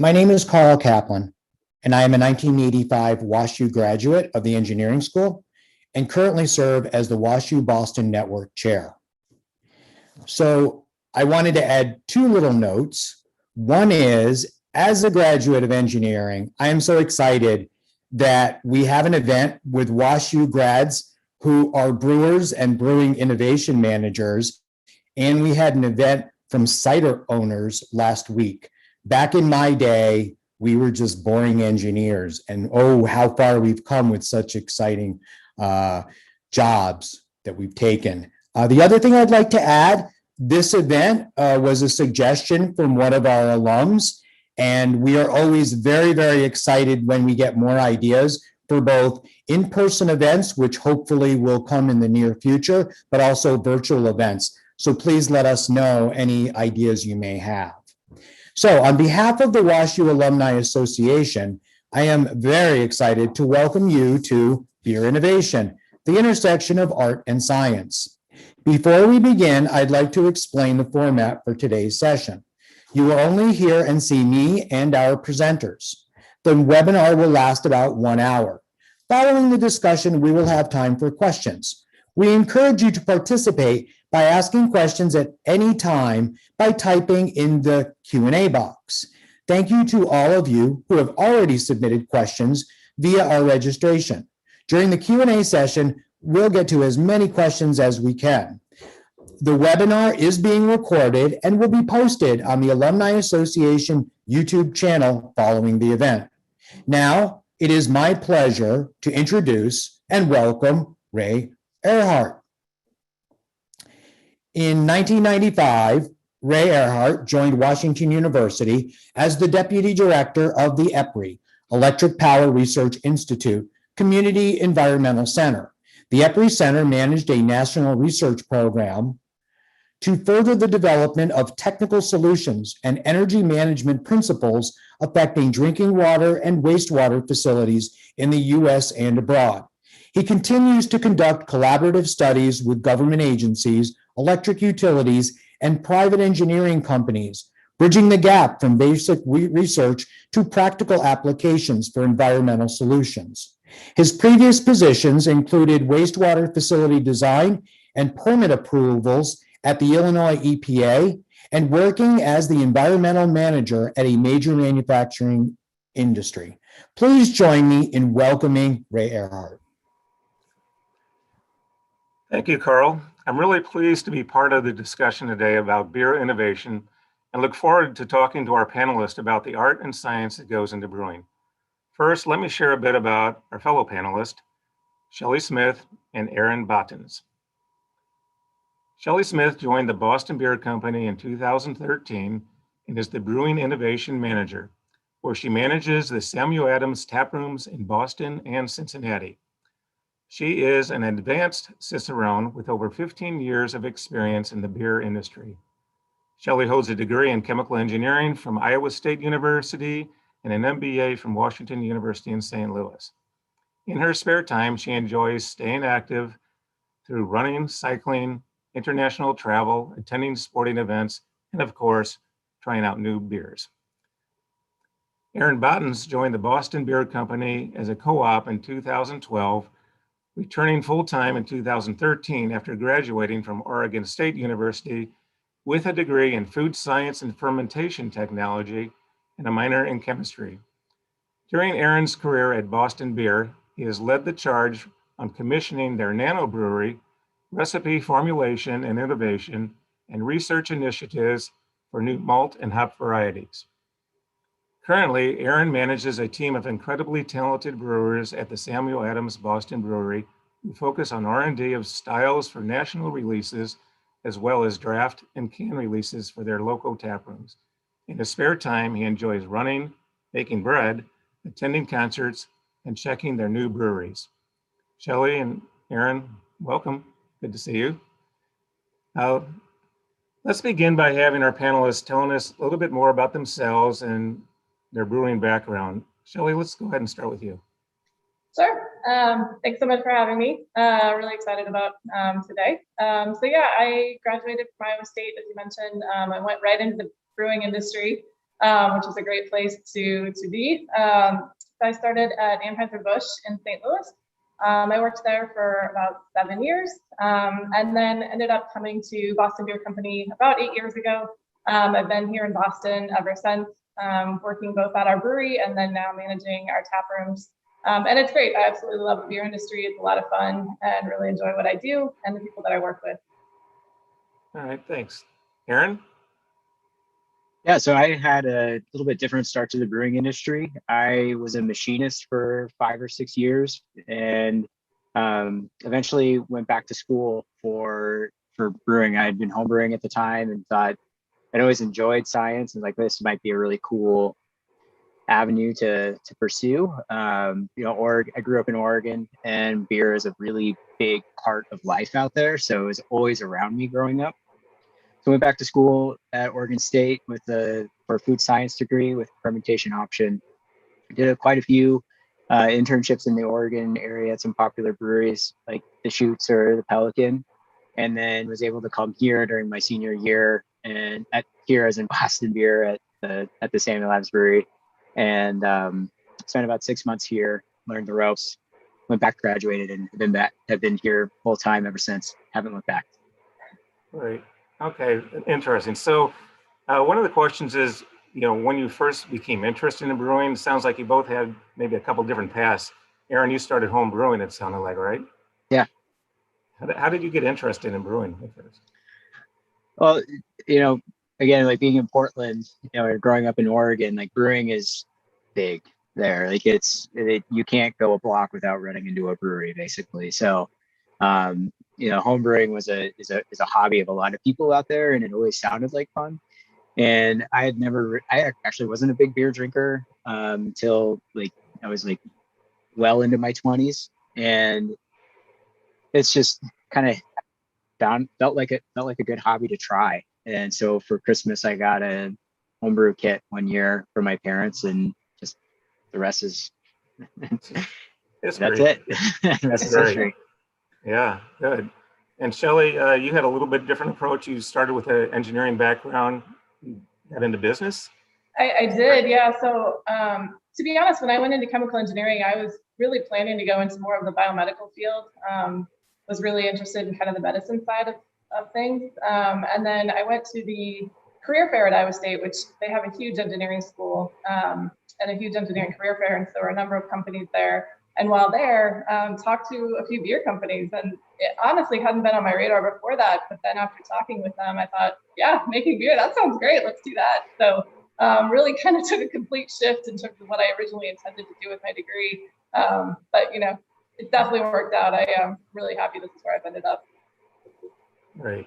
My name is Carl Kaplan, and I am a 1985 WashU graduate of the engineering school and currently serve as the WashU Boston Network Chair. So I wanted to add two little notes. One is, as a graduate of engineering, I am so excited that we have an event with WashU grads who are brewers and brewing innovation managers. And we had an event from cider owners last week. Back in my day, we were just boring engineers, and oh, how far we've come with such exciting jobs that we've taken. The other thing I'd like to add, this event was a suggestion from one of our alums, and we are always very, very excited when we get more ideas for both in-person events, which hopefully will come in the near future, but also virtual events. So please let us know any ideas you may have. So on behalf of the WashU Alumni Association, I am very excited to welcome you to Beer Innovation, the intersection of art and science. Before we begin, I'd like to explain the format for today's session. You will only hear and see me and our presenters. The webinar will last about 1 hour. Following the discussion, we will have time for questions. We encourage you to participate by asking questions at any time by typing in the Q&A box. Thank you to all of you who have already submitted questions via our registration. During the Q&A session, we'll get to as many questions as we can. The webinar is being recorded and will be posted on the Alumni Association YouTube channel following the event. Now, it is my pleasure to introduce and welcome Ray Earhart. In 1995, Ray Earhart joined Washington University as the deputy director of the EPRI, Electric Power Research Institute, Community Environmental Center. The EPRI Center managed a national research program to further the development of technical solutions and energy management principles affecting drinking water and wastewater facilities in the U.S. and abroad. He continues to conduct collaborative studies with government agencies, electric utilities, and private engineering companies, bridging the gap from basic research to practical applications for environmental solutions. His previous positions included wastewater facility design and permit approvals at the Illinois EPA and working as the environmental manager at a major manufacturing industry. Please join me in welcoming Ray Earhart. Thank you, Carl. I'm really pleased to be part of the discussion today about beer innovation and look forward to talking to our panelists about the art and science that goes into brewing. First, let me share a bit about our fellow panelists, Shelley Smith and Aaron Bottens. Shelley Smith joined the Boston Beer Company in 2013 and is the Brewing Innovation Manager, where she manages the Samuel Adams tap rooms in Boston and Cincinnati. She is an advanced cicerone with over 15 years of experience in the beer industry. Shelley holds a degree in chemical engineering from Iowa State University and an MBA from Washington University in St. Louis. In her spare time, she enjoys staying active through running, cycling, international travel, attending sporting events, and of course, trying out new beers. Aaron Bottens joined the Boston Beer Company as a co-op in 2012, returning full-time in 2013 after graduating from Oregon State University with a degree in food science and fermentation technology and a minor in chemistry. During Aaron's career at Boston Beer, he has led the charge on commissioning their nano brewery, recipe formulation and innovation, and research initiatives for new malt and hop varieties. Currently, Aaron manages a team of incredibly talented brewers at the Samuel Adams Boston Brewery who focus on R&D of styles for national releases, as well as draft and can releases for their local tap rooms. In his spare time, he enjoys running, baking bread, attending concerts, and checking their new breweries. Shelley and Aaron, welcome. Good to see you. Let's begin by having our panelists telling us a little bit more about themselves and their brewing background. Shelley, let's go ahead and start with you. Sure. Thanks so much for having me. Really excited about today. So yeah, I graduated from Iowa State, as you mentioned. I went right into the brewing industry. which is a great place to be. I started at Anheuser-Busch in St. Louis. I worked there for about 7 years, and then ended up coming to Boston Beer Company about 8 years ago. I've been here in Boston ever since, working both at our brewery and then now managing our tap rooms. And it's great. I absolutely love the beer industry. It's a lot of fun and really enjoy what I do and the people that I work with. All right, thanks. Aaron? Yeah, so I had a little bit different start to the brewing industry. I was a machinist for 5 or 6 years, and eventually went back to school for brewing. I had been homebrewing at the time and thought I'd always enjoyed science and like this might be a really cool avenue to pursue. I grew up in Oregon, and beer is a really big part of life out there, so it was always around me growing up. So I went back to school at Oregon State for a food science degree with fermentation option. I did quite a few internships in the Oregon area at some popular breweries like the Chutes or the Pelican, and then was able to come here during my senior year and here as in Boston Beer at the Samuel Labs Brewery, and spent about 6 months here, learned the ropes, went back, graduated, and have been here full time ever since. Haven't looked back. Right. Okay, interesting. So one of the questions is, when you first became interested in brewing, it sounds like you both had maybe a couple different paths. Aaron, you started home brewing, it sounded like, right? Yeah. How did you get interested in brewing at first? Well, again, like being in Portland, or growing up in Oregon, like brewing is big there. Like you can't go a block without running into a brewery, basically. So, home brewing is a hobby of a lot of people out there, and it always sounded like fun. And I actually wasn't a big beer drinker until I was well into my 20s, and it's just kind of felt like a good hobby to try. And so for Christmas, I got a homebrew kit one year for my parents, and just the rest is That's it. The rest is history. Yeah, good. And Shelley, you had a little bit different approach. You started with an engineering background, you got into business? I did, yeah. So to be honest, when I went into chemical engineering, I was really planning to go into more of the biomedical field. Was really interested in kind of the medicine side of things. And then I went to the career fair at Iowa State, which they have a huge engineering school and a huge engineering career fair. And so there were a number of companies there. And while there, talked to a few beer companies, and it honestly hadn't been on my radar before that. But then after talking with them, I thought, yeah, making beer, that sounds great. Let's do that. So really kind of took a complete shift in terms of what I originally intended to do with my degree. But, it definitely worked out. I am really happy this is where I've ended up. Right.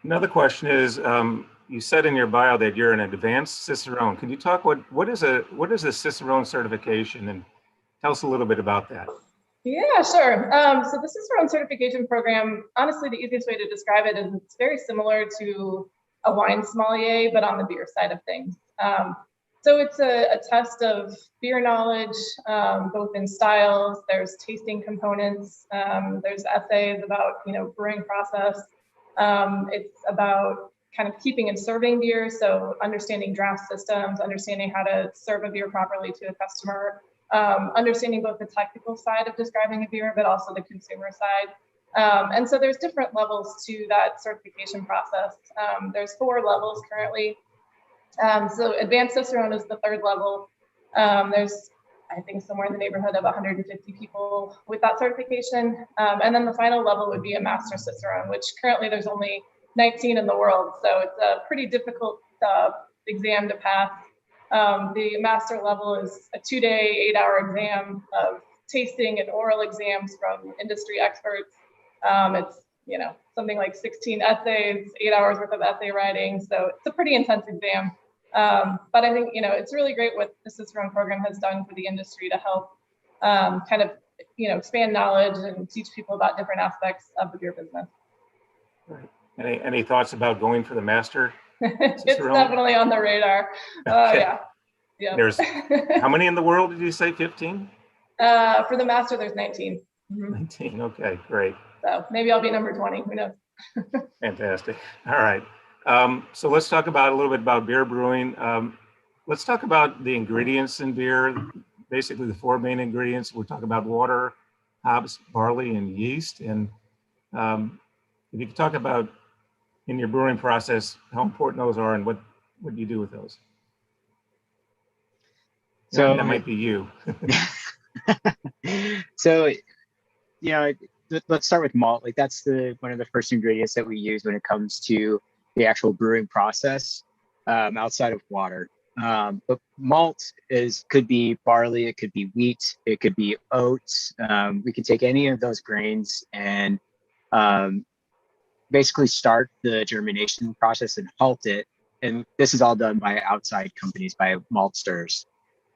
Another question is, you said in your bio that you're an advanced cicerone. Can you talk what is a cicerone certification, and tell us a little bit about that? Yeah, sure. So the cicerone certification program, honestly, the easiest way to describe it is it's very similar to a wine sommelier, but on the beer side of things. So it's a test of beer knowledge, both in styles. There's tasting components. There's essays about brewing process. It's about kind of keeping and serving beer, so understanding draft systems, understanding how to serve a beer properly to a customer, understanding both the technical side of describing a beer, but also the consumer side. And so there's different levels to that certification process. There's 4 levels currently. So advanced cicerone is the 3rd level. There's, I think, somewhere in the neighborhood of 150 people with that certification. And then the final level would be a master cicerone, which currently there's only 19 in the world. So it's a pretty difficult exam to pass. The master level is a 2-day, 8-hour exam of tasting and oral exams from industry experts. It's something like 16 essays, 8 hours worth of essay writing. So it's a pretty intense exam. But I think, it's really great what the Cicerone program has done for the industry to help kind of, expand knowledge and teach people about different aspects of the beer business. Right. Any thoughts about going for the master? It's definitely on the radar. Okay. Yeah. There's how many in the world did you say? 15? For the master, there's 19. 19. Okay, great. So maybe I'll be number 20. Who knows? Fantastic. All right. So let's talk about a little bit about beer brewing. Let's talk about the ingredients in beer, basically the four main ingredients. We're talking about water, hops, barley, and yeast. And if you could talk about in your brewing process, how important those are and what do you do with those? So that might be you. So, you know, let's start with malt. Like that's one of the first ingredients that we use when it comes to the actual brewing process, outside of water. But malt could be barley, it could be wheat, it could be oats. We can take any of those grains and basically start the germination process and halt it. And this is all done by outside companies, by maltsters.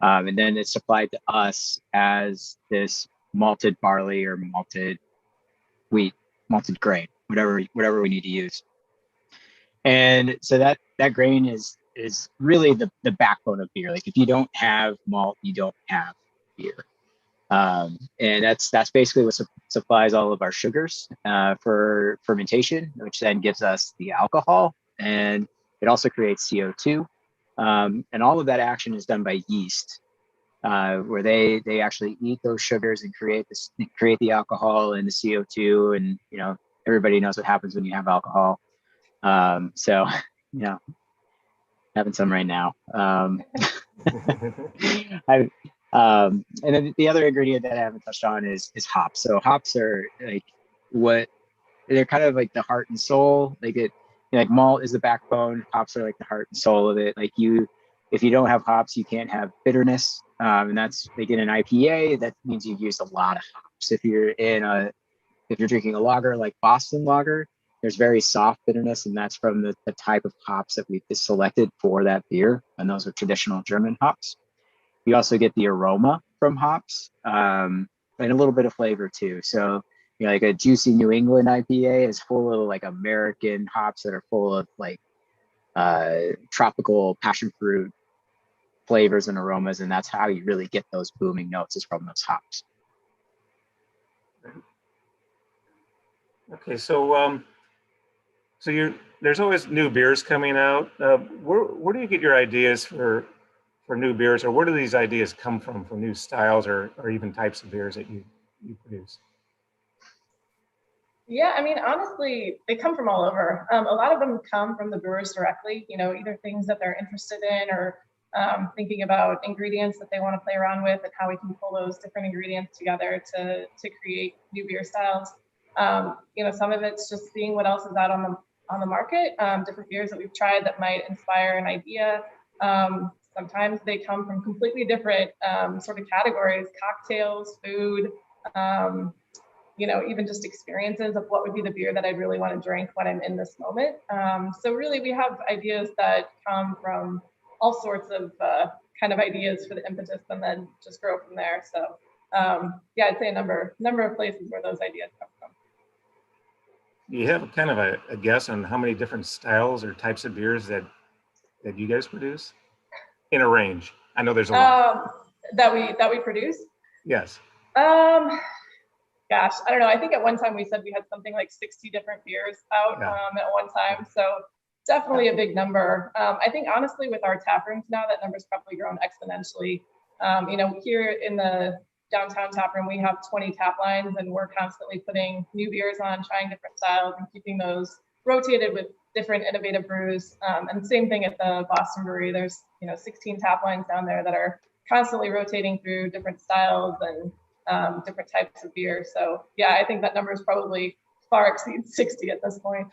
And then it's supplied to us as this malted barley or malted wheat, malted grain, whatever we need to use. And so that grain is really the backbone of beer. Like if you don't have malt, you don't have beer. And that's basically what supplies all of our sugars for fermentation, which then gives us the alcohol, and it also creates CO2. And all of that action is done by yeast, where they actually eat those sugars and create the alcohol and the CO2. And you know, everybody knows what happens when you have alcohol. So you know, having some right now. And then the other ingredient that I haven't touched on is hops. So hops are they're kind of like the heart and soul. Like malt is the backbone. Hops are like the heart and soul of it. Like if you don't have hops, you can't have bitterness. And that's like in an IPA, that means you've used a lot of hops. If you're drinking a lager like Boston Lager, there's very soft bitterness, and that's from the type of hops that we've selected for that beer. And those are traditional German hops. You also get the aroma from hops, and a little bit of flavor too. So, you know, like a juicy New England IPA is full of like American hops that are full of like tropical passion fruit flavors and aromas, and that's how you really get those booming notes, is from those hops. Okay, so there's always new beers coming out. Where do you get your ideas for new beers, or where do these ideas come from for new styles or even types of beers that you produce? Yeah, I mean, honestly, they come from all over. A lot of them come from the brewers directly, you know, either things that they're interested in or thinking about ingredients that they want to play around with and how we can pull those different ingredients together to create new beer styles. You know, some of it's just seeing what else is out on the market, different beers that we've tried that might inspire an idea. Sometimes they come from completely different sort of categories, cocktails, food, you know, even just experiences of what would be the beer that I'd really want to drink when I'm in this moment. So really we have ideas that come from all sorts of kind of ideas for the impetus and then just grow from there. So yeah, I'd say a number of places where those ideas come from. Do you have kind of a guess on how many different styles or types of beers that you guys produce in a range? I know there's a lot. That we produce? Yes. Gosh, I don't know. I think at one time we said we had something like 60 different beers out at one time. So definitely a big number. I think honestly with our tap rooms now, that number's probably grown exponentially. You know, here in the downtown tap room, we have 20 tap lines, and we're constantly putting new beers on, trying different styles and keeping those rotated with different innovative brews. And same thing at the Boston Brewery. There's, you know, 16 tap lines down there that are constantly rotating through different styles and different types of beer. So yeah, I think that number is probably far exceeds 60 at this point.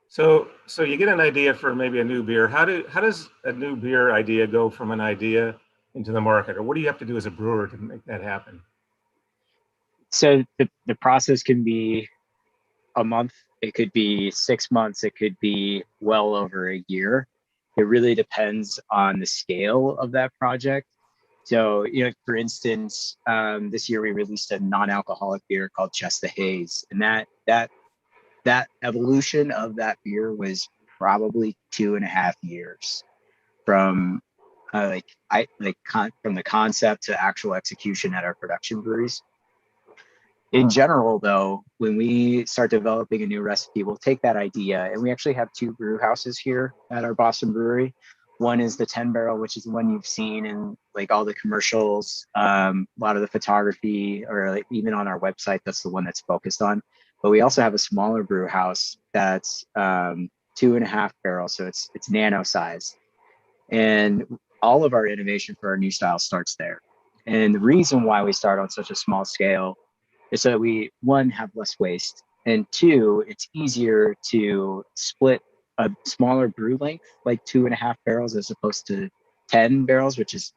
So you get an idea for maybe a new beer. How does a new beer idea go from an idea into the market, or what do you have to do as a brewer to make that happen? So the process can be a month, it could be 6 months, it could be well over a year. It really depends on the scale of that project. So, you know, for instance, this year we released a non-alcoholic beer called Just the Haze, and that evolution of that beer was probably 2.5 years from from the concept to actual execution at our production breweries. In general, though, when we start developing a new recipe, we'll take that idea, and we actually have two brew houses here at our Boston brewery. One is the 10 barrel, which is the one you've seen in like all the commercials, a lot of the photography, or like even on our website, that's the one that's focused on. But we also have a smaller brew house that's 2.5 barrels, so it's nano size. And all of our innovation for our new style starts there. And the reason why we start on such a small scale is so that we, one, have less waste, and two, it's easier to split a smaller brew length, like 2.5 barrels, as opposed to 10 barrels, which is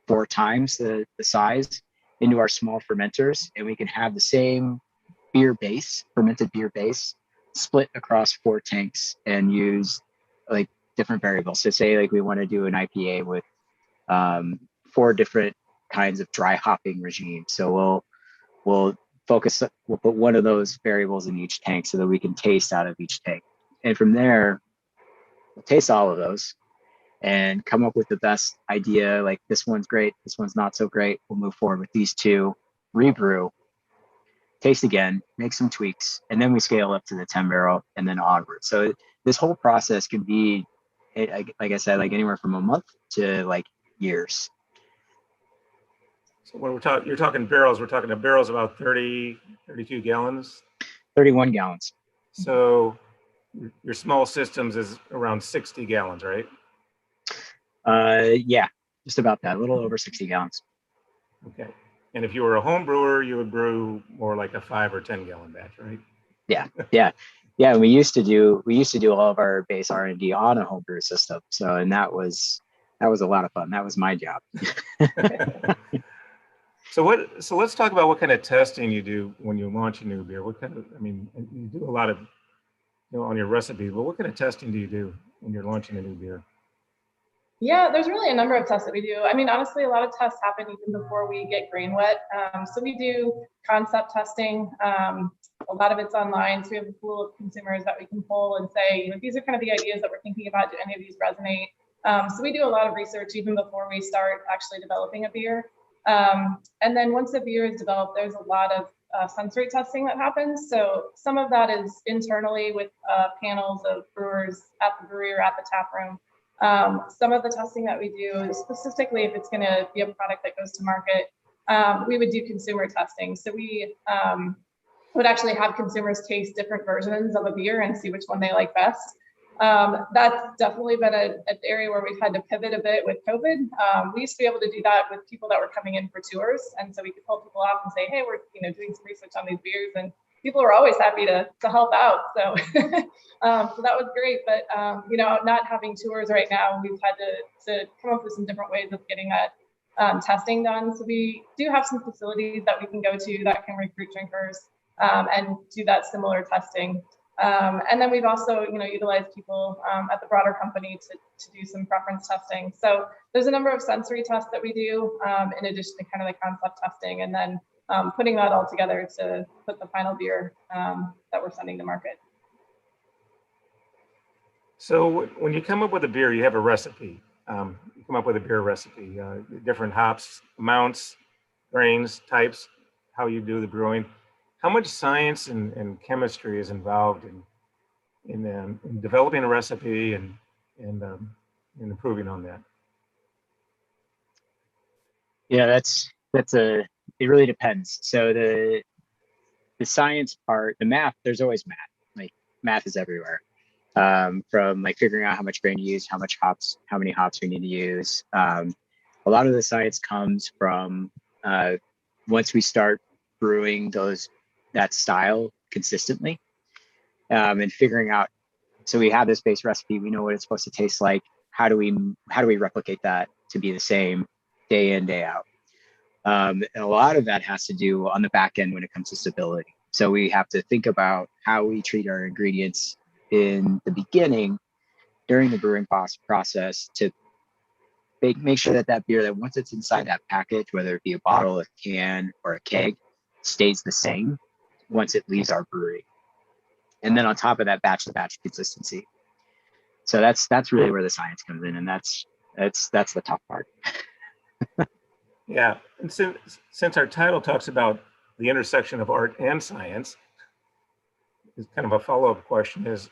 4 times the size, into our small fermenters, and we can have the same fermented beer base, split across 4 tanks and use like different variables. So say like we want to do an IPA with 4 different kinds of dry hopping regime. So we'll put one of those variables in each tank so that we can taste out of each tank. And from there, we'll taste all of those and come up with the best idea. Like, this one's great, this one's not so great. We'll move forward with these 2, rebrew, taste again, make some tweaks, and then we scale up to the 10 barrel and then onward. So this whole process can be, like I said, like anywhere from a month to like years. So when you're talking barrels, we're talking barrels about 30, 32 gallons. 31 gallons. So your small systems is around 60 gallons, right? Yeah, just about that, a little over 60 gallons. Okay. And if you were a home brewer, you would brew more like a 5 or 10 gallon batch, right? Yeah. We used to do all of our base R&D on a home brew system. So, and that was a lot of fun. That was my job. So let's talk about what kind of testing you do when you launch a new beer. You do a lot of, on your recipes, but what kind of testing do you do when you're launching a new beer? Yeah, there's really a number of tests that we do. I mean, honestly, a lot of tests happen even before we get grain wet. So we do concept testing. A lot of it's online. So we have a pool of consumers that we can pull and say, these are kind of the ideas that we're thinking about. Do any of these resonate? So we do a lot of research even before we start actually developing a beer. And then once the beer is developed, there's a lot of sensory testing that happens. So some of that is internally with panels of brewers at the brewery or at the tap room. Some of the testing that we do, specifically if it's going to be a product that goes to market, we would do consumer testing. So we would actually have consumers taste different versions of a beer and see which one they like best. That's definitely been an area where we've had to pivot a bit with COVID. We used to be able to do that with people that were coming in for tours. And so we could pull people off and say, hey, we're doing some research on these beers. And people were always happy to help out. So, so that was great. But, not having tours right now, we've had to come up with some different ways of getting that testing done. So we do have some facilities that we can go to that can recruit drinkers and do that similar testing. And then we've also, utilized people at the broader company to do some preference testing. So there's a number of sensory tests that we do in addition to kind of the concept testing, and then putting that all together to put the final beer that we're sending to market. So when you come up with a beer, you have a recipe. You come up with a beer recipe, different hops, amounts, grains, types, how you do the brewing. How much science and chemistry is involved in developing a recipe and improving on that? Yeah, it really depends. So the science part, the math, there's always math. Like, math is everywhere. From like figuring out how much grain to use, how many hops we need to use. A lot of the science comes from once we start brewing that style consistently, and figuring out. So we have this base recipe. We know what it's supposed to taste like. How do we replicate that to be the same day in, day out? And a lot of that has to do on the back end when it comes to stability. So we have to think about how we treat our ingredients in the beginning during the brewing process to make sure that beer, that once it's inside that package, whether it be a bottle, a can, or a keg, stays the same once it leaves our brewery. And then on top of that, batch to batch consistency. So that's really where the science comes in, and that's the tough part. Yeah, and since our title talks about the intersection of art and science. It's kind of a follow-up question is,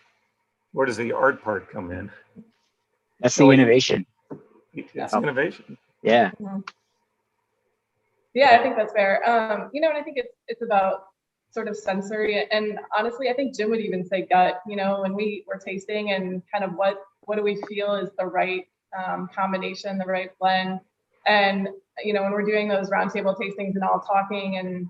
where does the art part come in? That's Shelley, the innovation. It's innovation. Yeah. Yeah, I think that's fair. You know, and I think it's about sort of sensory, and honestly, I think Jim would even say gut. You know, when we were tasting and kind of what do we feel is the right combination, the right blend, and you know, when we're doing those roundtable tastings and all talking and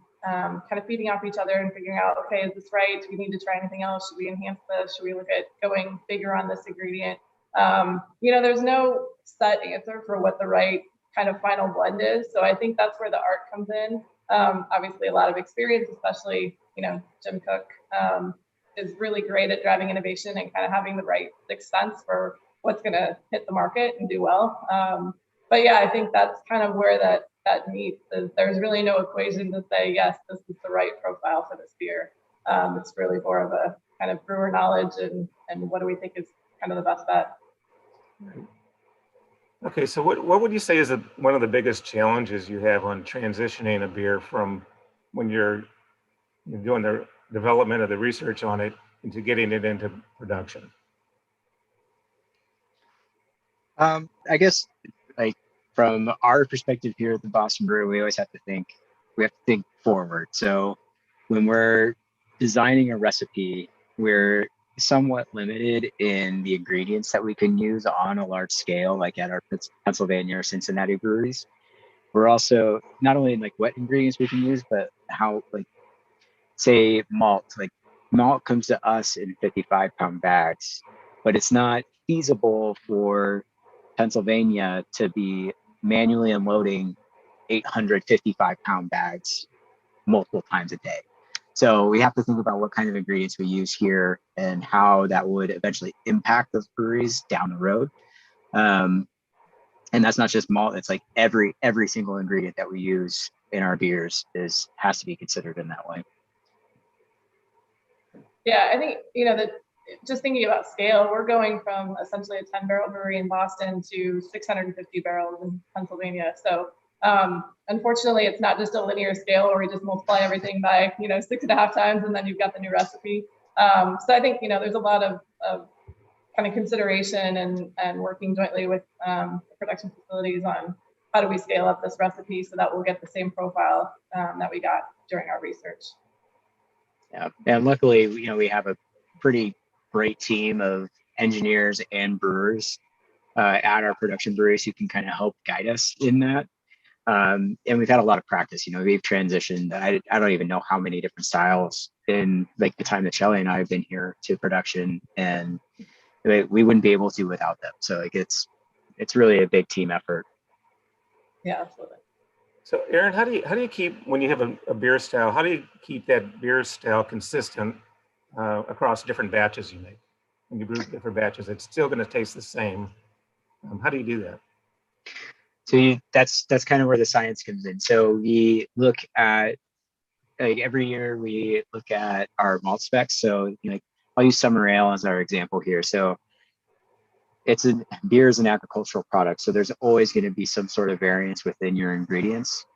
kind of feeding off each other and figuring out, okay, is this right? Do we need to try anything else? Should we enhance this? Should we look at going bigger on this ingredient? You know, there's no set answer for what the right kind of final blend is. So I think that's where the art comes in. Obviously, a lot of experience, especially, you know, Jim Cook is really great at driving innovation and kind of having the right sixth sense for what's going to hit the market and do well. But yeah, I think that's kind of where that meets. There's really no equation to say, yes, this is the right profile for this beer. It's really more of a kind of brewer knowledge and what do we think is kind of the best bet. Okay, so what would you say is one of the biggest challenges you have on transitioning a beer from when you're doing the development of the research on it into getting it into production? I guess like from our perspective here at the Boston Brew, we have to think forward. So when we're designing a recipe, we're somewhat limited in the ingredients that we can use on a large scale, like at our Pennsylvania or Cincinnati breweries. We're also not only like what ingredients we can use, but how, like, say malt comes to us in 55-pound bags, but it's not feasible for Pennsylvania to be manually unloading 855-pound bags multiple times a day. So we have to think about what kind of ingredients we use here and how that would eventually impact those breweries down the road. And that's not just malt; it's like every single ingredient that we use in our beers has to be considered in that way. Yeah, I think, you know, that just thinking about scale, we're going from essentially a 10-barrel brewery in Boston to 650 barrels in Pennsylvania. So unfortunately, it's not just a linear scale where we just multiply everything by, you know, 6.5 times and then you've got the new recipe. So I think, you know, there's a lot of kind of consideration and working jointly with production facilities on how do we scale up this recipe so that we'll get the same profile that we got during our research. Yeah, and luckily, you know, we have a pretty great team of engineers and brewers at our production breweries who can kind of help guide us in that. And we've had a lot of practice. You know, we've transitioned. I don't even know how many different styles in like the time that Shelley and I have been here to production, and we wouldn't be able to without them. So like it's really a big team effort. Yeah, absolutely. So Aaron, how do you keep, when you have a beer style, how do you keep that beer style consistent across different batches you make? When you brew different batches, it's still going to taste the same. How do you do that? So that's kind of where the science comes in. So we look at, like, every year we look at our malt specs. So, you know, like, I'll use summer ale as our example here. So beer is an agricultural product, so there's always going to be some sort of variance within your ingredients.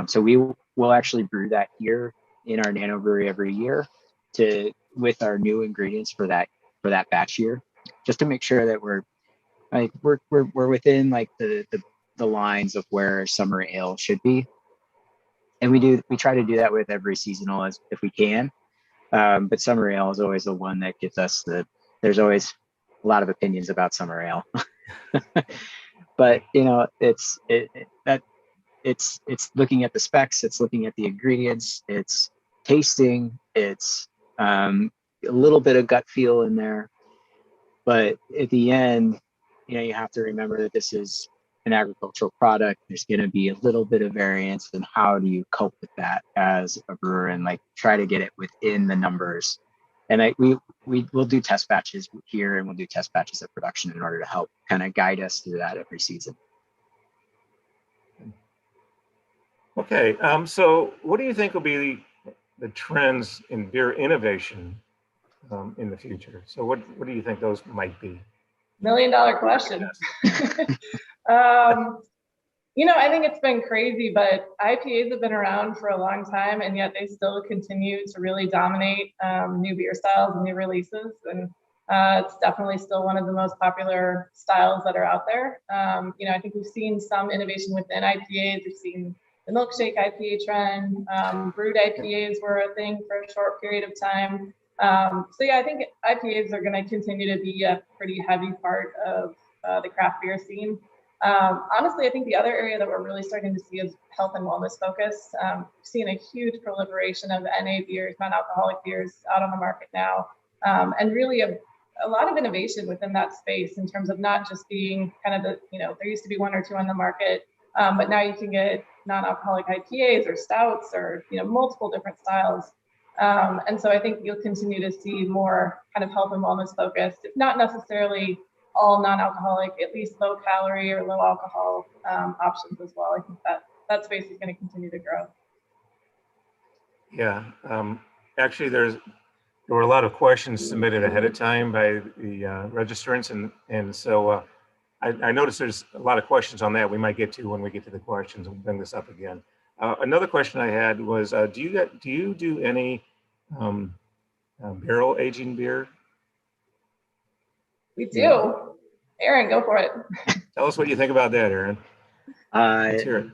So we will actually brew that here in our nano brewery every year with our new ingredients for that batch year, just to make sure that we're within like the lines of where summer ale should be. And we try to do that with every seasonal as if we can. But summer ale is always the one that gives us there's always a lot of opinions about summer ale. But you know, it's looking at the specs, it's looking at the ingredients, it's tasting, it's a little bit of gut feel in there. But at the end, you know, you have to remember that this is an agricultural product. There's going to be a little bit of variance, and how do you cope with that as a brewer and like try to get it within the numbers? And we'll do test batches here, and we'll do test batches at production in order to help kind of guide us through that every season. Okay, so what do you think will be the trends in beer innovation in the future? So what do you think those might be? $1 million question. I think it's been crazy, but IPAs have been around for a long time, and yet they still continue to really dominate new beer styles and new releases. And it's definitely still one of the most popular styles that are out there. I think we've seen some innovation within IPAs. We've seen the milkshake IPA trend. Brewed IPAs were a thing for a short period of time. So yeah, I think IPAs are going to continue to be a pretty heavy part of the craft beer scene. Honestly, I think the other area that we're really starting to see is health and wellness focus. We've seen a huge proliferation of NA beers, non-alcoholic beers out on the market now, and really a lot of innovation within that space in terms of not just being kind of there used to be one or two on the market, but now you can get non-alcoholic IPAs or stouts or, multiple different styles. And so I think you'll continue to see more kind of health and wellness focused, not necessarily all non-alcoholic, at least low calorie or low alcohol options as well. I think that space is going to continue to grow. Yeah, actually, there were a lot of questions submitted ahead of time by the registrants, and so I noticed there's a lot of questions on that we might get to when we get to the questions. We'll bring this up again. Another question I had was, do you do any barrel aging beer? We do. Aaron, go for it. Tell us what you think about that, Aaron. Let's hear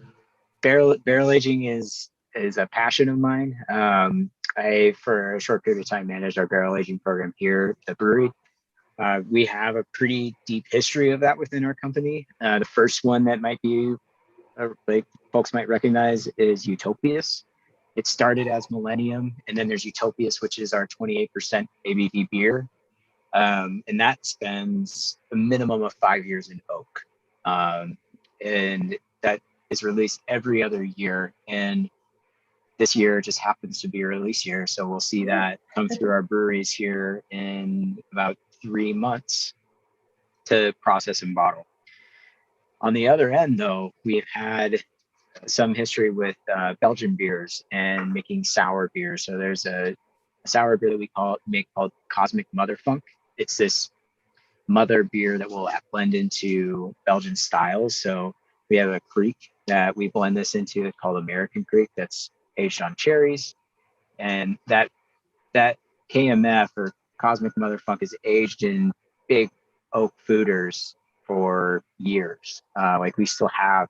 it. Barrel aging is a passion of mine. I, for a short period of time, managed our barrel aging program here at the brewery. We have a pretty deep history of that within our company. The first one that might be like folks might recognize is Utopias. It started as Millennium, and then there's Utopias, which is our 28% ABV beer. And that spends a minimum of 5 years in oak. And that is released every other year. And this year just happens to be a release year. So we'll see that come through our breweries here in about 3 months to process and bottle. On the other end, though, we've had some history with Belgian beers and making sour beer. So there's a sour beer that we make called Cosmic Motherfunk. It's this mother beer that will blend into Belgian styles. So we have a creek that we blend this into called American Creek that's aged on cherries. And that KMF or Cosmic Motherfunk is aged in big oak foeders for years. Like we still have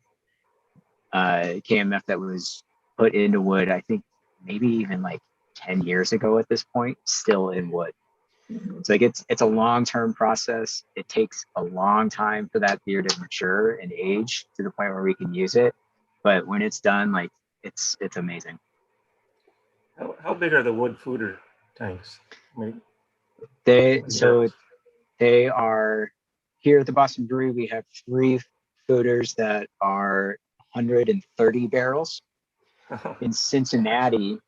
KMF that was put into wood, I think maybe even like 10 years ago at this point, still in wood. So like it's a long-term process. It takes a long time for that beer to mature and age to the point where we can use it. But when it's done, like it's amazing. How big are the wood foeder tanks? They are here at the Boston Brewery. We have 3 foeders that are 130 barrels. In Cincinnati,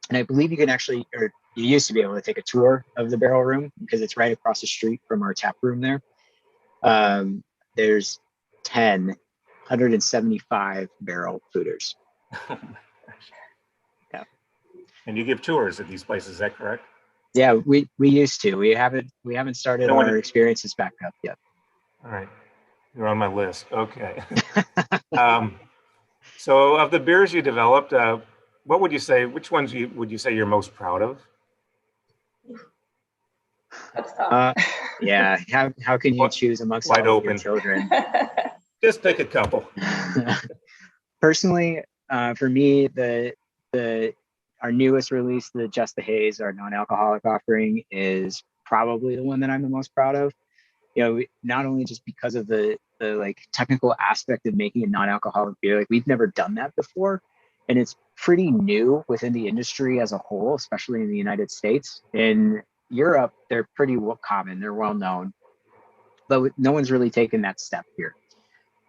and I believe you can actually, or you used to be able to take a tour of the barrel room because it's right across the street from our tap room there. There's 175 barrel foeders. Yeah. And you give tours at these places, is that correct? Yeah, we used to. We haven't started our experiences back up yet. All right. You're on my list. Okay. So of the beers you developed, what would you say, which ones would you say you're most proud of? That's tough. Yeah. How can you choose amongst wide all open your children? Just pick a couple. Personally, for me, our newest release, the Just the Haze, our non-alcoholic offering, is probably the one that I'm the most proud of. Not only just because of the like technical aspect of making a non-alcoholic beer, like we've never done that before, and it's pretty new within the industry as a whole, especially in the United States. In Europe, they're pretty common, they're well known, but no one's really taken that step here.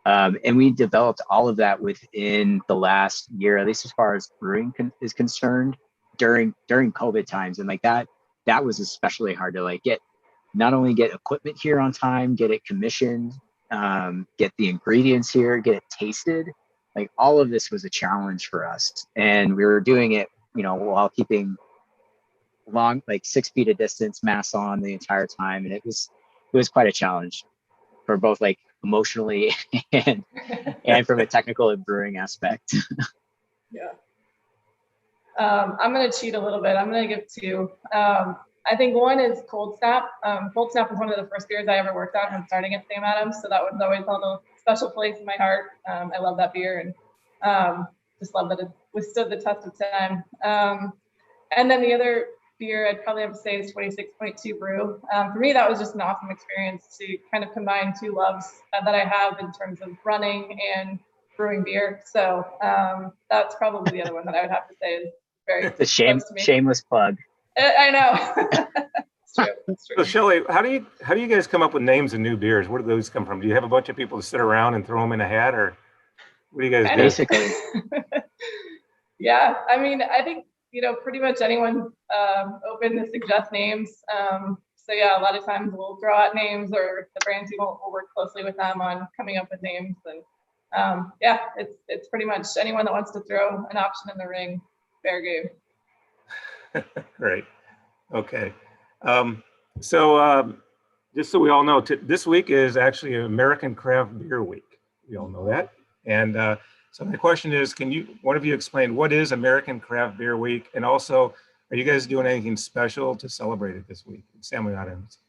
And we developed all of that within the last year, at least as far as brewing is concerned, during COVID times, and like that was especially hard to not only get equipment here on time, get it commissioned, get the ingredients here, get it tasted. Like all of this was a challenge for us. And we were doing it, while keeping long, like 6 feet of distance, mask on the entire time. And it was quite a challenge for both like emotionally and from a technical and brewing aspect. Yeah. I'm going to cheat a little bit. I'm going to give two. I think one is Cold Snap. Cold Snap was one of the first beers I ever worked on when starting at Sam Adams. So that was always held a special place in my heart. I love that beer and just love that it withstood the test of time. And then the other beer I'd probably have to say is 26.2 Brew. For me, that was just an awesome experience to kind of combine two loves that I have in terms of running and brewing beer. So that's probably the other one that I would have to say is very It's a close to me. shameless plug. I know. It's true. It's true. So Shelley, how do you guys come up with names of new beers? Where do those come from? Do you have a bunch of people to sit around and throw them in a hat, or what do you guys do? Basically. Yeah, I mean, I think, pretty much anyone open to suggest names. So yeah, a lot of times we'll throw out names, or the brand team will work closely with them on coming up with names. And yeah, it's pretty much anyone that wants to throw an option in the ring, fair game. Great. Okay. So just so we all know, this week is actually American Craft Beer Week. We all know that. And so my question is, can one of you explain what is American Craft Beer Week? And also, are you guys doing anything special to celebrate it this week? Sam Adams.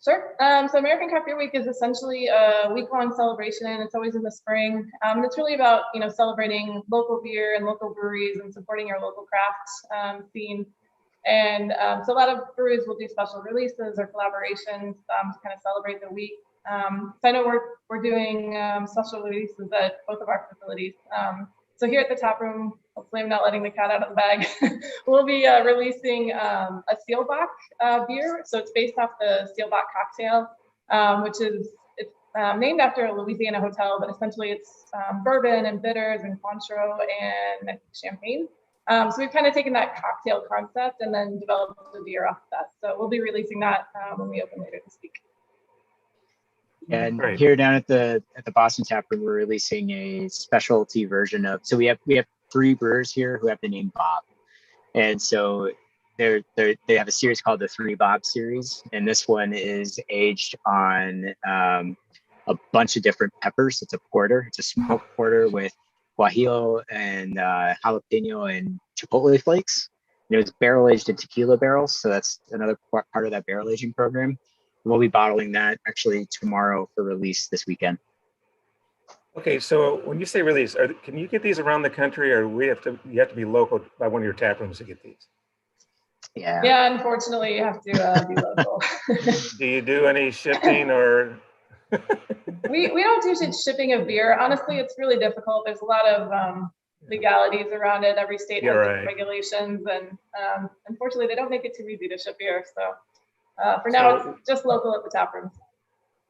Sure. So American Craft Beer Week is essentially a week-long celebration. It's always in the spring. It's really about, celebrating local beer and local breweries and supporting your local craft scene. And so a lot of breweries will do special releases or collaborations to kind of celebrate the week. So I know we're doing special releases at both of our facilities. So here at the tap room, hopefully I'm not letting the cat out of the bag. We'll be releasing a Seelbach beer. So it's based off the Seelbach cocktail, which is named after a Louisiana hotel, but essentially it's bourbon and bitters and Cointreau and champagne. So we've kind of taken that cocktail concept and then developed a beer off of that. So we'll be releasing that when we open later this week. And Great. here down at the Boston Tap Room, we're releasing a specialty version of. So we have 3 brewers here who have the name Bob, and so they have a series called the 3 Bob series, and this one is aged on a bunch of different peppers. It's a porter. It's a smoked porter with guajillo and jalapeno and chipotle flakes. And it was barrel aged in tequila barrels, so that's another part of that barrel aging program. We'll be bottling that actually tomorrow for release this weekend. Okay, so when you say release, can you get these around the country, or you have to be local by one of your tap rooms to get these? Yeah. Yeah, unfortunately, you have to be local. Do you do any shipping or? We don't do shipping of beer. Honestly, it's really difficult. There's a lot of legalities around it. Every state has different regulations, and unfortunately, they don't make it too easy to ship beer. So for now, it's just local at the tap rooms.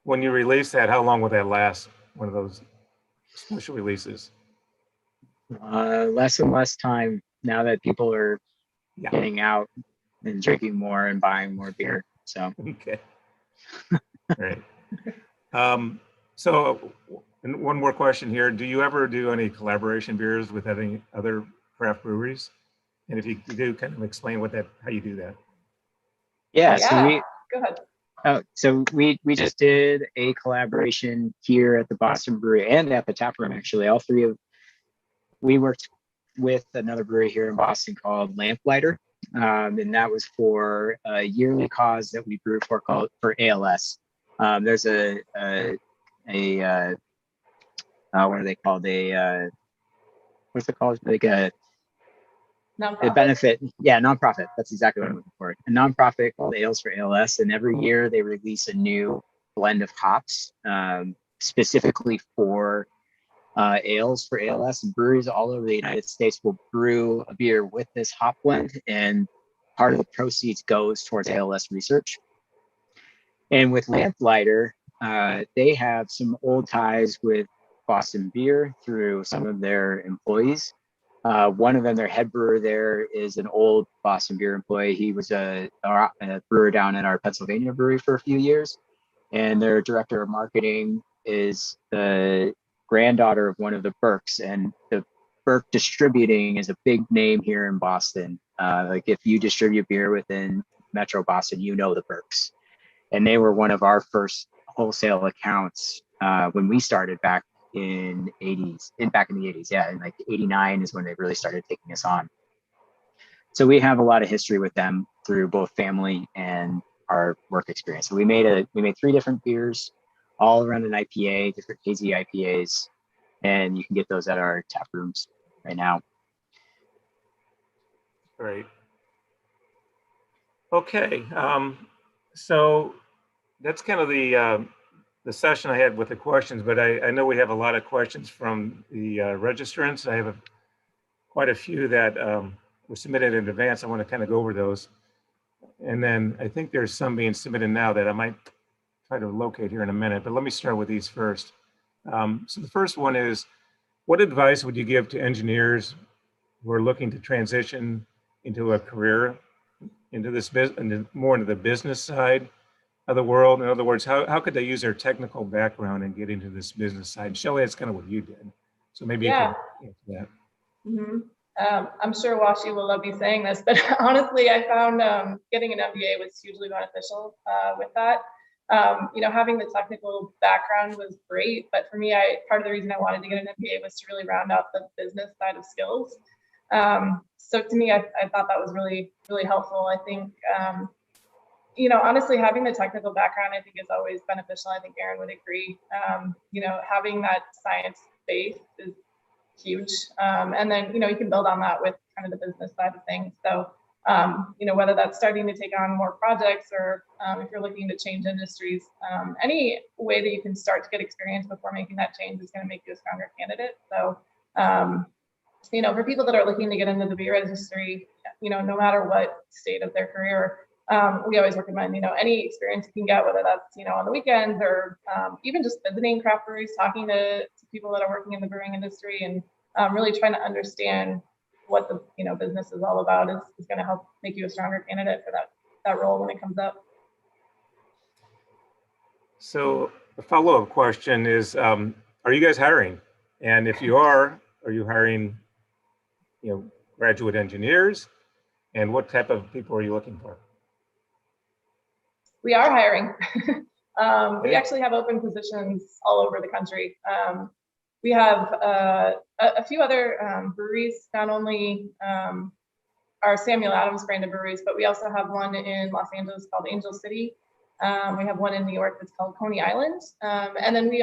When you release that, how long will that last? One of those special releases? Less and less time now that people are getting out and drinking more and buying more beer. So okay, great. So and one more question here: do you ever do any collaboration beers with any other craft breweries? And if you do, kind of explain how you do that. Yeah. So go ahead. So we just did a collaboration here at the Boston Brewery and at the tap room. Actually, we worked with another brewery here in Boston called Lamplighter, and that was for a yearly cause that we brew for ALS. There's a what are they called? What's it called? Like a benefit. Yeah, nonprofit. That's exactly what I'm looking for. A nonprofit called Ales for ALS, and every year they release a new blend of hops specifically for ales for ALS, and breweries all over the United States will brew a beer with this hop blend, and part of the proceeds goes towards ALS research. And with Lamplighter, they have some old ties with Boston Beer through some of their employees. One of them, their head brewer there, is an old Boston Beer employee. He was a brewer down in our Pennsylvania brewery for a few years, and their director of marketing is the granddaughter of one of the Burks, and the Burke Distributing is a big name here in Boston. Like if you distribute beer within Metro Boston, you know the Burks, and they were one of our first wholesale accounts when we started back in the 80s. Yeah, and like 89 is when they really started taking us on. So we have a lot of history with them through both family and our work experience. So we made 3 different beers, all around an IPA, different hazy IPAs, and you can get those at our tap rooms right now. Great. Okay, so that's kind of the session I had with the questions, but I know we have a lot of questions from the registrants. I have quite a few that were submitted in advance. I want to kind of go over those. And then I think there's some being submitted now that I might try to locate here in a minute, but let me start with these first. So the first one is, what advice would you give to engineers who are looking to transition into a career, into this business, more into the business side of the world? In other words, how could they use their technical background and get into this business side? Shelley, that's kind of what you did. So maybe you can answer that. Mm-hmm. I'm sure Washi will love me saying this, but honestly, I found getting an MBA was hugely beneficial with that. Having the technical background was great, but for me, part of the reason I wanted to get an MBA was to really round out the business side of skills. So to me, I thought that was really, really helpful. I think, honestly, having the technical background, I think is always beneficial. I think Aaron would agree. Having that science base is huge. And then, you can build on that with kind of the business side of things. So, whether that's starting to take on more projects or if you're looking to change industries, any way that you can start to get experience before making that change is going to make you a stronger candidate. So, for people that are looking to get into the beer industry, no matter what state of their career, we always recommend, any experience you can get, whether that's, on the weekends or even just visiting craft breweries, talking to people that are working in the brewing industry, and really trying to understand what the business is all about is going to help make you a stronger candidate for that role when it comes up. So the follow-up question is, are you guys hiring? And if you are you hiring, graduate engineers? And what type of people are you looking for? We are hiring. We actually have open positions all over the country. We have a few other breweries, not only our Samuel Adams branded breweries, but we also have one in Los Angeles called Angel City. We have one in New York that's called Coney Island. And then we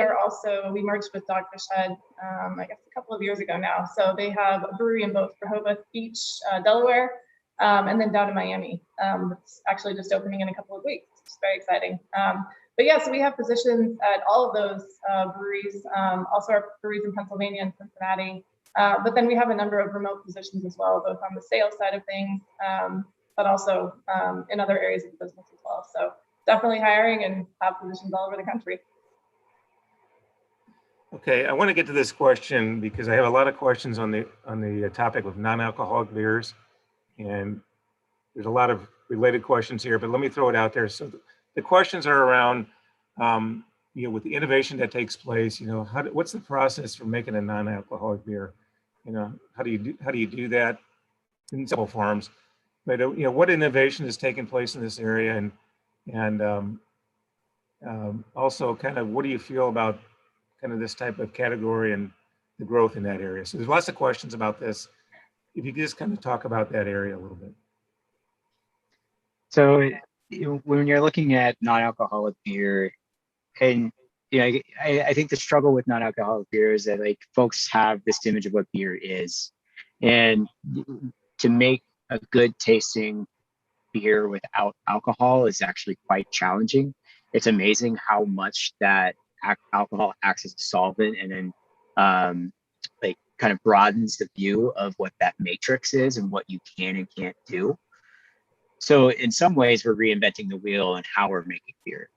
merged with Dogfish Head, I guess a couple of years ago now. So they have a brewery in both Rehoboth Beach, Delaware, and then down in Miami. It's actually just opening in a couple of weeks. It's very exciting. But yeah, so we have positions at all of those breweries, also our breweries in Pennsylvania and Cincinnati. But then we have a number of remote positions as well, both on the sales side of things, but also in other areas of the business as well. So definitely hiring and have positions all over the country. Okay, I want to get to this question because I have a lot of questions on the topic of non-alcoholic beers, and there's a lot of related questions here, but let me throw it out there. So the questions are around, with the innovation that takes place, what's the process for making a non-alcoholic beer? How do you do that in several forms? But what innovation has taken place in this area, and also kind of what do you feel about kind of this type of category and the growth in that area? So there's lots of questions about this. If you could just kind of talk about that area a little bit. So when you're looking at non-alcoholic beer, and I think the struggle with non-alcoholic beer is that like folks have this image of what beer is, and to make a good tasting beer without alcohol is actually quite challenging. It's amazing how much that alcohol acts as a solvent, and then like kind of broadens the view of what that matrix is and what you can and can't do. So in some ways, we're reinventing the wheel and how we're making beer.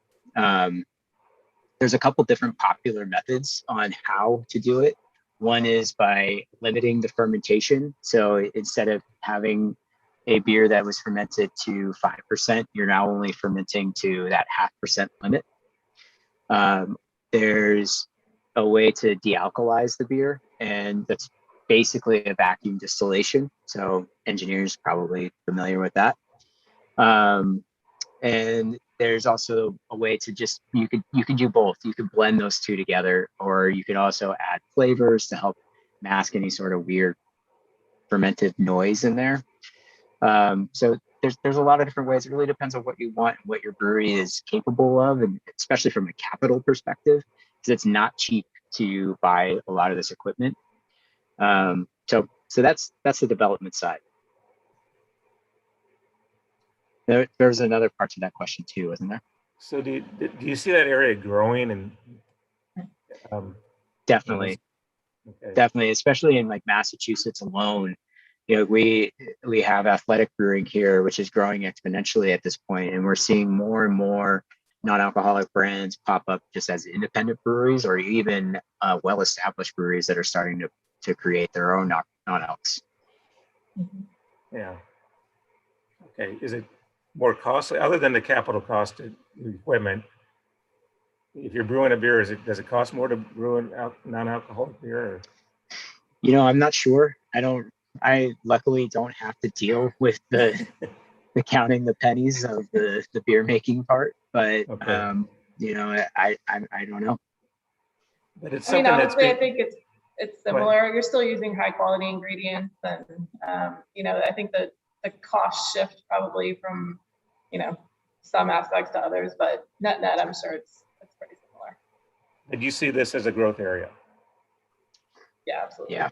There's a couple different popular methods on how to do it. One is by limiting the fermentation. So instead of having a beer that was fermented to 5%, you're now only fermenting to that 0.5% limit. There's a way to dealkalize the beer, and that's basically a vacuum distillation. So engineers probably familiar with that. And there's also a way to just, you could do both. You could blend those two together, or you could also add flavors to help mask any sort of weird fermented noise in there. So there's a lot of different ways. It really depends on what you want and what your brewery is capable of, and especially from a capital perspective, because it's not cheap to buy a lot of this equipment. So that's the development side. There's another part to that question too, isn't there? So do you see that area growing? And Definitely. okay. Definitely, especially in like Massachusetts alone. We have athletic brewing here, which is growing exponentially at this point, and we're seeing more and more non-alcoholic brands pop up just as independent breweries, or even well-established breweries that are starting to create their own non-alcs. Yeah. Okay. Is it more costly, other than the capital cost of the equipment? If you're brewing a beer, does it cost more to brew a non-alcoholic beer? Or? I'm not sure. I luckily don't have to deal with the counting the pennies of the beer making part, but Okay. I don't know. But it's I mean, something honestly, I think it's similar. You're still using high quality ingredients, and I think that the cost shift probably from some aspects to others, but net, I'm sure it's pretty similar. Did you see this as a growth area? Yeah, absolutely. Yeah.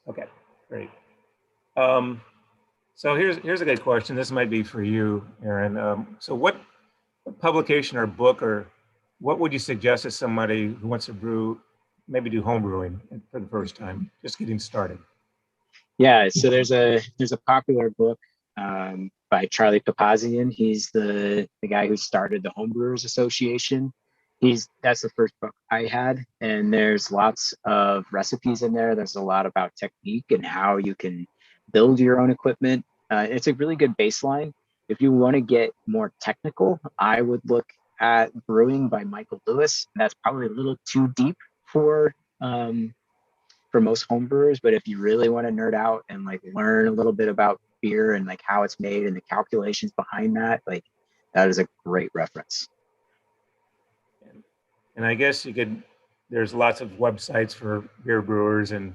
Okay, great. So here's a good question. This might be for you, Aaron. So what publication or book, or what would you suggest to somebody who wants to brew, maybe do home brewing for the first time, just getting started? Yeah, so there's a popular book by Charlie Papazian. He's the guy who started the Homebrewers Association. That's the first book I had, and there's lots of recipes in there. There's a lot about technique and how you can build your own equipment. It's a really good baseline. If you want to get more technical, I would look at Brewing by Michael Lewis. That's probably a little too deep for most homebrewers, but if you really want to nerd out and like learn a little bit about beer and like how it's made and the calculations behind that, like that is a great reference. And I guess there's lots of websites for beer brewers, and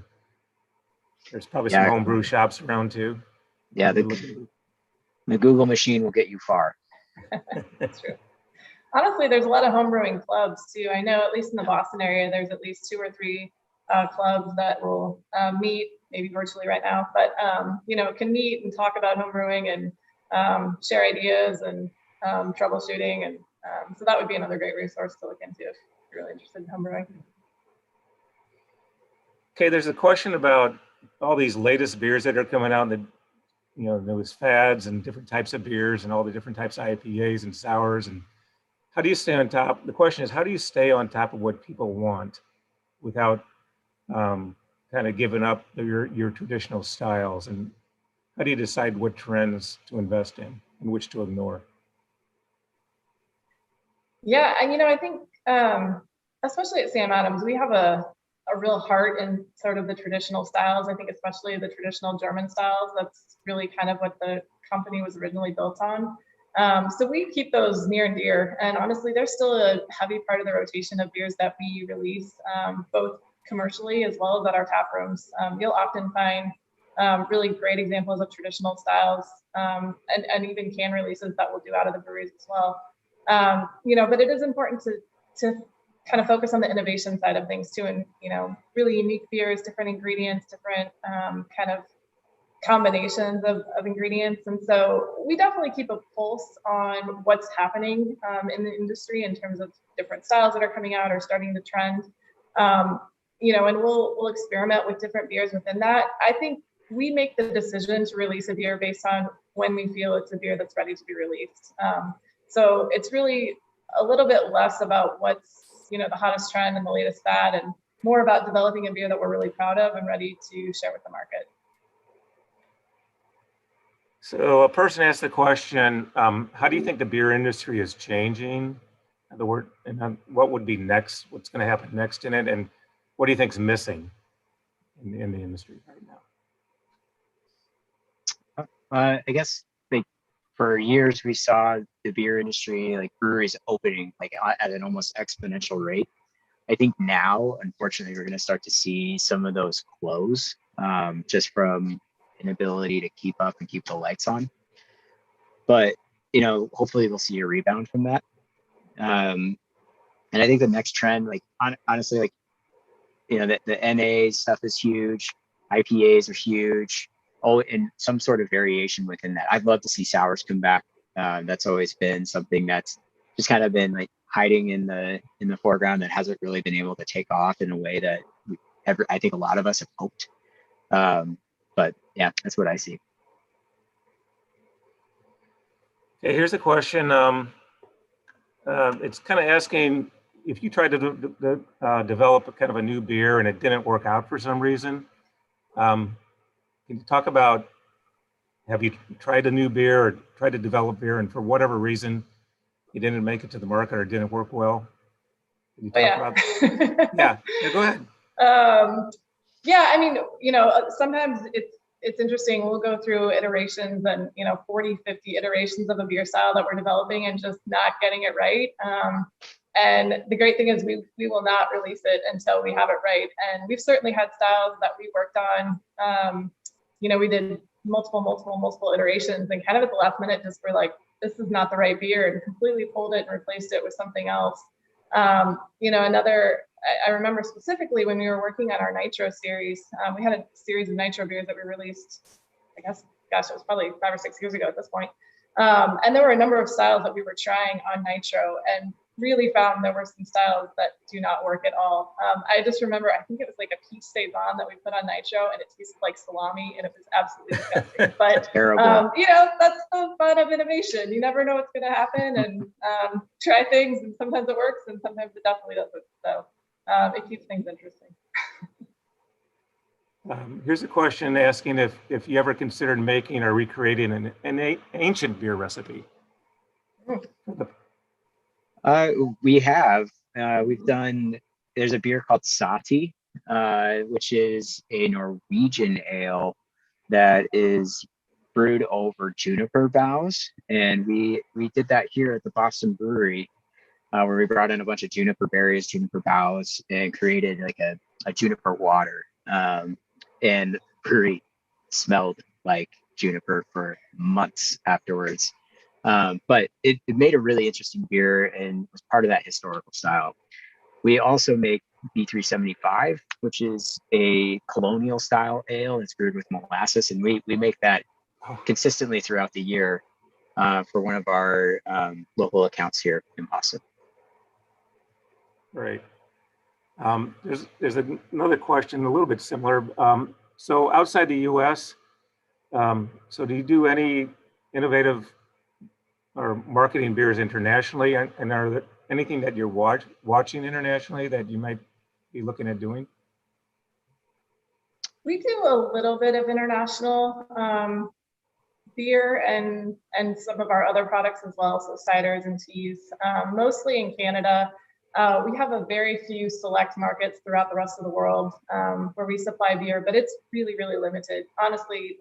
there's probably some homebrew shops around too. Yeah, the Google machine will get you far. That's true. Honestly, there's a lot of homebrewing clubs too. I know at least in the Boston area, there's at least 2 or 3 clubs that will meet, maybe virtually right now, but can meet and talk about homebrewing and share ideas and troubleshooting, and so that would be another great resource to look into if you're really interested in homebrewing. Okay, there's a question about all these latest beers that are coming out, and those fads and different types of beers and all the different types of IPAs and sours, and how do you stay on top? The question is, how do you stay on top of what people want without kind of giving up your traditional styles, and how do you decide what trends to invest in and which to ignore? Yeah, and I think especially at Sam Adams, we have a real heart in sort of the traditional styles. I think especially the traditional German styles. That's really kind of what the company was originally built on. So we keep those near and dear, and honestly, there's still a heavy part of the rotation of beers that we release, both commercially as well as at our tap rooms. You'll often find really great examples of traditional styles, and even can releases that we'll do out of the breweries as well. But it is important to kind of focus on the innovation side of things too, and really unique beers, different ingredients, different kind of combinations of ingredients. And so we definitely keep a pulse on what's happening in the industry in terms of different styles that are coming out or starting to trend. And we'll experiment with different beers within that. I think we make the decision to release a beer based on when we feel it's a beer that's ready to be released. So it's really a little bit less about what's the hottest trend and the latest fad, and more about developing a beer that we're really proud of and ready to share with the market. So a person asked the question, how do you think the beer industry is changing? And what would be next? What's going to happen next in it? And what do you think is missing in the industry right now? I guess for years we saw the beer industry, like breweries opening like at an almost exponential rate. I think now, unfortunately, we're going to start to see some of those close, just from inability to keep up and keep the lights on. But hopefully we'll see a rebound from that. And I think the next trend, like honestly, like the NA stuff is huge, IPAs are huge. Oh, and some sort of variation within that. I'd love to see sours come back. That's always been something that's just kind of been like hiding in the foreground that hasn't really been able to take off in a way that I think a lot of us have hoped. But yeah, that's what I see. Okay, here's a question. It's kind of asking if you tried to develop a kind of a new beer and it didn't work out for some reason. Can you talk about, have you tried a new beer or tried to develop beer and for whatever reason you didn't make it to the market or didn't work well? Can you talk about that? Yeah, go ahead. Yeah, I mean, sometimes it's interesting. We'll go through iterations and 40, 50 iterations of a beer style that we're developing and just not getting it right. And the great thing is we will not release it until we have it right. And we've certainly had styles that we worked on. We did multiple iterations, and kind of at the last minute just were like, this is not the right beer, and completely pulled it and replaced it with something else. I remember specifically when we were working on our Nitro series, we had a series of Nitro beers that we released, I guess, it was probably 5 or 6 years ago at this point. And there were a number of styles that we were trying on Nitro and really found there were some styles that do not work at all. I just remember, I think it was like a peach saison that we put on Nitro, and it tasted like salami, and it was absolutely disgusting. But terrible. That's the fun of innovation. You never know what's going to happen, and try things, and sometimes it works, and sometimes it definitely doesn't. So it keeps things interesting. Here's a question asking if you ever considered making or recreating an ancient beer recipe. We have. There's a beer called Sati, which is a Norwegian ale that is brewed over juniper boughs. And we did that here at the Boston Brewery, where we brought in a bunch of juniper berries, juniper boughs, and created like a juniper water. And the brewery smelled like juniper for months afterwards. But it made a really interesting beer and was part of that historical style. We also make B375, which is a colonial style ale. It's brewed with molasses, and we make that consistently throughout the year for one of our local accounts here in Boston. Right. There's another question a little bit similar. So outside the U.S., so do you do any innovative or marketing beers internationally? And are there anything that you're watching internationally that you might be looking at doing? We do a little bit of international beer and some of our other products as well, so ciders and teas, mostly in Canada. We have a very few select markets throughout the rest of the world where we supply beer, but it's really, really limited. Honestly,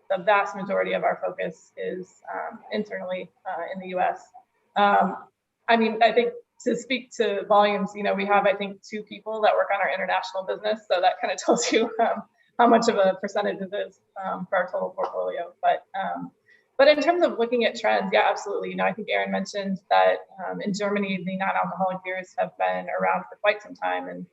the vast majority of our focus is internally in the US. I mean, I think to speak to volumes, we have, I think, 2 people that work on our international business. So that kind of tells you how much of a percentage it is for our total portfolio. But in terms of looking at trends, yeah, absolutely. I think Aaron mentioned that in Germany, the non-alcoholic beers have been around for quite some time and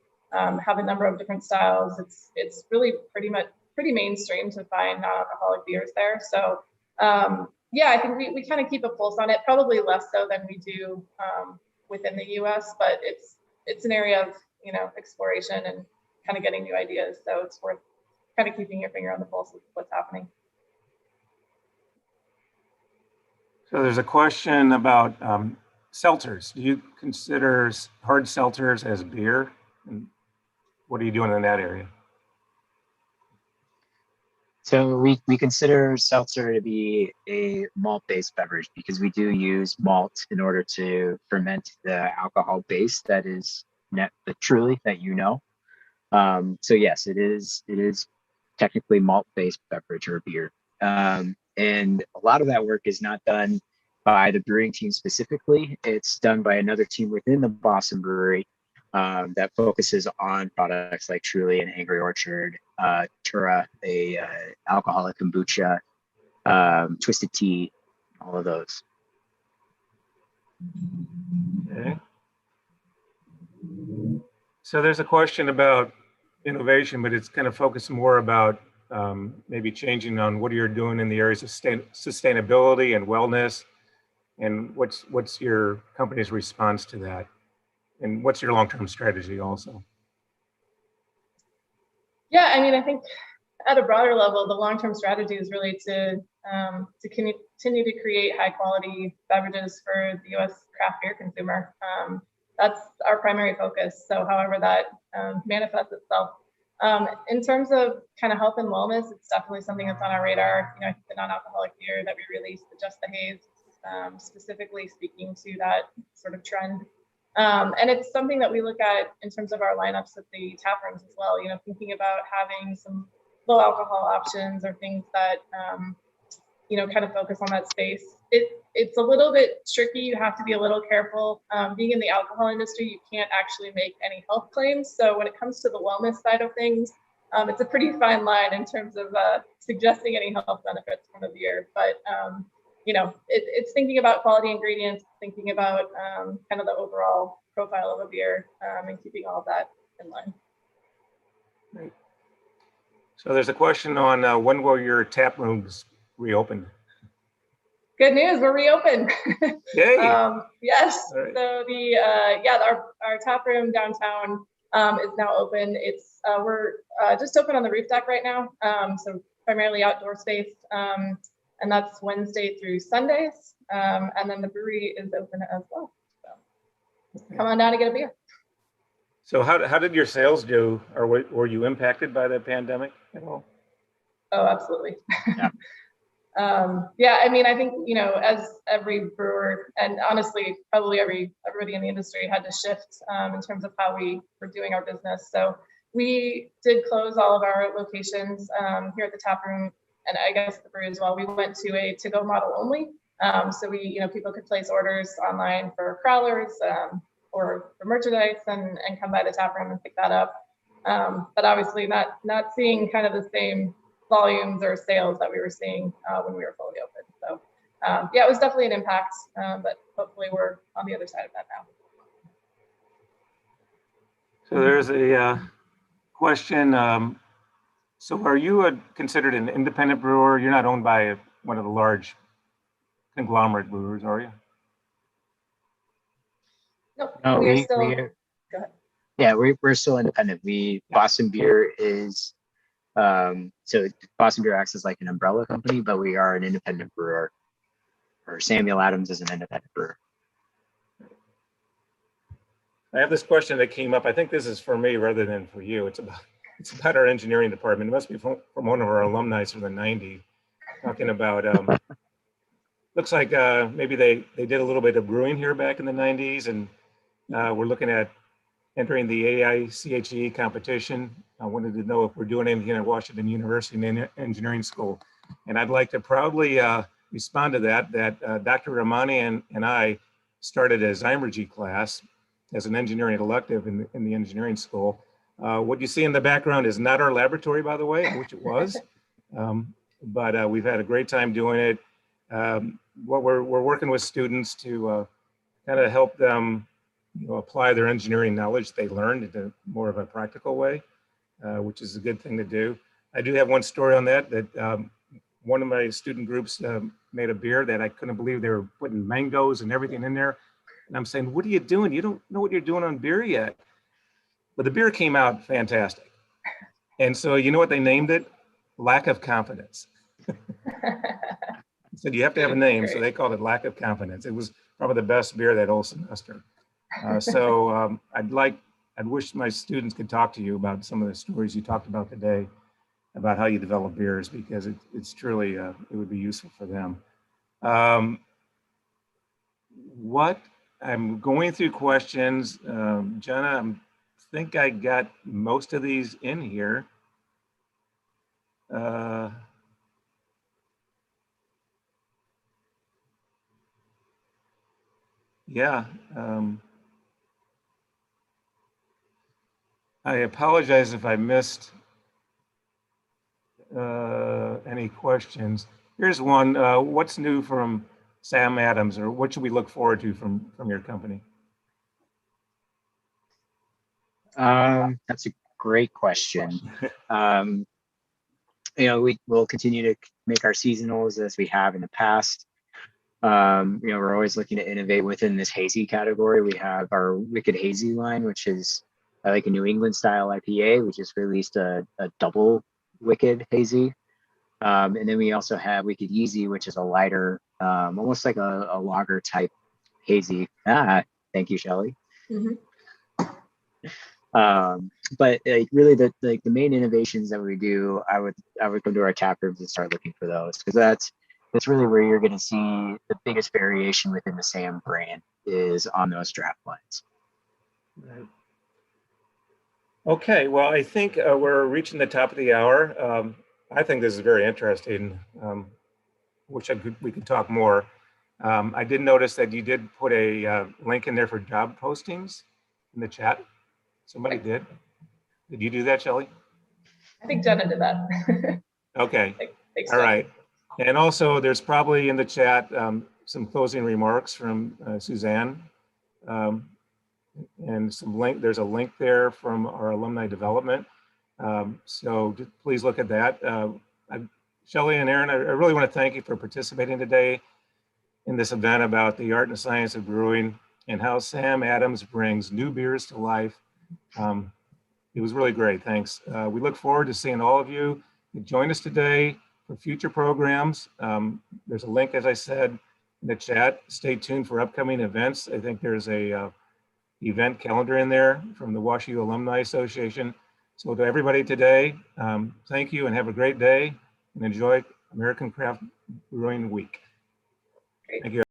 have a number of different styles. It's really pretty mainstream to find non-alcoholic beers there. So yeah, I think we kind of keep a pulse on it, probably less so than we do within the US, but it's an area of exploration and kind of getting new ideas. So it's worth kind of keeping your finger on the pulse of what's happening. So there's a question about seltzers. Do you consider hard seltzers as beer? And what are you doing in that area? So we consider seltzer to be a malt-based beverage because we do use malt in order to ferment the alcohol base that is truly that So yes, it is technically malt-based beverage or beer. And a lot of that work is not done by the brewing team specifically. It's done by another team within the Boston Brewery that focuses on products like Truly and Angry Orchard, Tura, a alcoholic kombucha, Twisted Tea, all of those. Okay. So there's a question about innovation, but it's kind of focused more about maybe changing on what you're doing in the areas of sustainability and wellness, and what's your company's response to that, and what's your long-term strategy also? Yeah, I mean, I think at a broader level, the long-term strategy is really to continue to create high-quality beverages for the U.S. craft beer consumer. That's our primary focus. So, however that manifests itself. In terms of kind of health and wellness, it's definitely something that's on our radar. You know, I think the non-alcoholic beer that we released, the Just the Haze, specifically speaking to that sort of trend. And it's something that we look at in terms of our lineups at the tap rooms as well. You know, thinking about having some low alcohol options or things that you know, kind of focus on that space. It's a little bit tricky. You have to be a little careful. Being in the alcohol industry, you can't actually make any health claims. So when it comes to the wellness side of things, it's a pretty fine line in terms of suggesting any health benefits from a beer. But you know, it's thinking about quality ingredients, thinking about kind of the overall profile of a beer, and keeping all of that in line. Great. So there's a question on when will your tap rooms reopen? Good news, we're reopened. Yay! Yes. Right. So the our tap room downtown is now open. It's we're just open on the roof deck right now. So primarily outdoor space, and that's Wednesday through Sundays. And then the brewery is open as well. So come on down and get a beer. So how did your sales do, or were you impacted by the pandemic at all? Oh, absolutely. Yeah. Yeah, I mean, I think, you know, as every brewer, and honestly, probably everybody in the industry had to shift in terms of how we were doing our business. So we did close all of our locations here at the tap room, and I guess the brewery as well. We went to a to-go model only. So we, you know, people could place orders online for crowlers or for merchandise and come by the tap room and pick that up. But obviously not seeing kind of the same volumes or sales that we were seeing when we were fully open. So yeah, it was definitely an impact, but hopefully we're on the other side of that now. So there's a question. So are you considered an independent brewer? You're not owned by one of the large conglomerate brewers, are you? Nope, No, we are still. Go ahead. Yeah, we're still independent. Boston Beer is so Boston Beer acts as like an umbrella company, but we are an independent brewer. Or Samuel Adams is an independent brewer. I have this question that came up. I think this is for me rather than for you. It's about our engineering department. It must be from one of our alumni from the 90s, talking about looks like maybe they did a little bit of brewing here back in the 90s, and we're looking at entering the AICHE competition. I wanted to know if we're doing anything at Washington University in engineering school. And I'd like to proudly respond to that Dr. Ramani and I started a Zymergy class as an engineering elective in the engineering school. What you see in the background is not our laboratory, by the way. I wish it was. But we've had a great time doing it. What we're working with students to kind of help them, you know, apply their engineering knowledge they learned in more of a practical way, which is a good thing to do. I do have one story on that one of my student groups made a beer that I couldn't believe they were putting mangoes and everything in there. And I'm saying, what are you doing? You don't know what you're doing on beer yet. But the beer came out fantastic. And so you know what they named it? Lack of Confidence. Said you have to have a name, so they called it Lack of Confidence. It was probably the best beer that whole semester. I'd wish my students could talk to you about some of the stories you talked about today, about how you develop beers, because it's truly, it would be useful for them. What I'm going through questions, Jenna, I think I got most of these in here. Yeah. I apologize if I missed any questions. Here's one. What's new from Sam Adams, or what should we look forward to from your company? That's a great question. We will continue to make our seasonals as we have in the past. We're always looking to innovate within this hazy category. We have our Wicked Hazy line, which is like a New England style IPA. We just released a double Wicked Hazy. And then we also have Wicked Easy, which is a lighter, almost like a lager type hazy. Thank you, Shelley. Mhm. But really the main innovations that we do, I would go to our tap rooms and start looking for those, because that's really where you're going to see the biggest variation within the Sam brand is on those draft lines. Right. Okay, well, I think we're reaching the top of the hour. I think this is very interesting. Wish we could talk more. I did notice that you did put a link in there for job postings in the chat. Somebody did. Did you do that, Shelley? I think Jenna did that. Okay. Thanks, All Jenna. right. And also, there's probably in the chat some closing remarks from Suzanne, and there's a link there from our alumni development. So please look at that. Shelley and Aaron, I really want to thank you for participating today in this event about the art and science of brewing and how Sam Adams brings new beers to life. It was really great. Thanks. We look forward to seeing all of you join us today for future programs. There's a link, as I said, in the chat. Stay tuned for upcoming events. I think there's a event calendar in there from the WashU Alumni Association. So to everybody today, thank you and have a great day and enjoy American Craft Brewing Week. Great. Thank you.